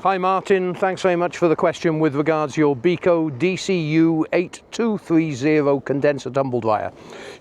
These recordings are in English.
Hi Martin, thanks very much for the question with regards to your Beko DCU8230 condenser tumble dryer.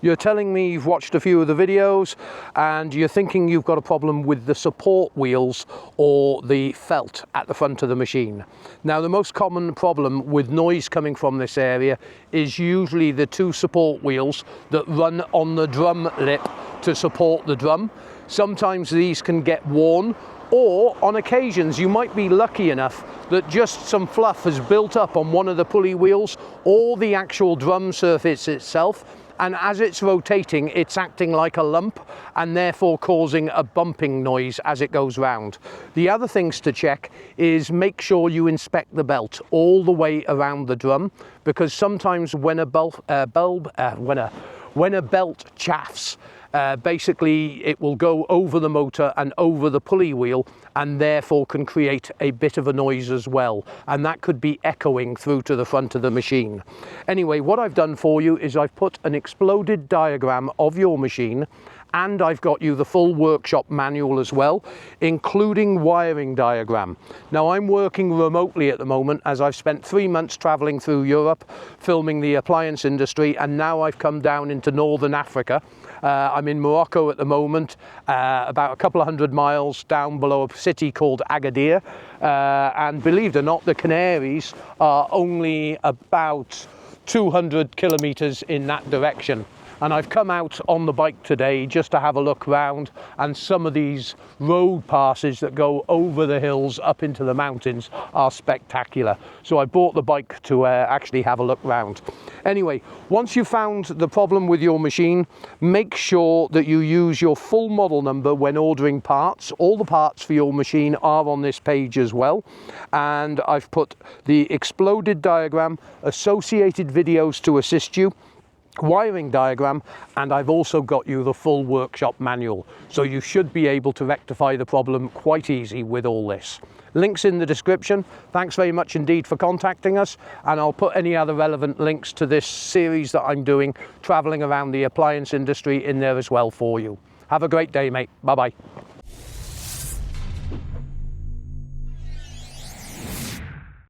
You're telling me you've watched a few of the videos and you're thinking you've got a problem with the support wheels or the felt at the front of the machine. Now, the most common problem with noise coming from this area is usually the two support wheels that run on the drum lip to support the drum. Sometimes these can get worn, or on occasions you might be lucky enough that just some fluff has built up on one of the pulley wheels or the actual drum surface itself, and as it's rotating it's acting like a lump and therefore causing a bumping noise as it goes round. The other things to check is make sure you inspect the belt all the way around the drum, because sometimes when a belt chafes, basically it will go over the motor and over the pulley wheel and therefore can create a bit of a noise as well, and that could be echoing through to the front of the machine. Anyway, what I've done for you is I've put an exploded diagram of your machine, and I've got you the full workshop manual as well, including wiring diagram. Now, I'm working remotely at the moment as I've spent 3 months traveling through Europe filming the appliance industry, and now I've come down into northern Africa. I'm in Morocco at the moment, about a couple of 100 miles down below a city called Agadir, and believe it or not, the Canaries are only about 200 kilometers in that direction. And I've come out on the bike today just to have a look round, and some of these road passes that go over the hills up into the mountains are spectacular. So I bought the bike to actually have a look round. Anyway, once you've found the problem with your machine, make sure that you use your full model number when ordering parts. All the parts for your machine are on this page as well. And I've put the exploded diagram, associated videos to assist you, wiring diagram, and I've also got you the full workshop manual, so you should be able to rectify the problem quite easy with all this. Links in the description. Thanks very much indeed for contacting us, and I'll put any other relevant links to this series that I'm doing traveling around the appliance industry in there as well for you. Have a great day, mate. Bye bye.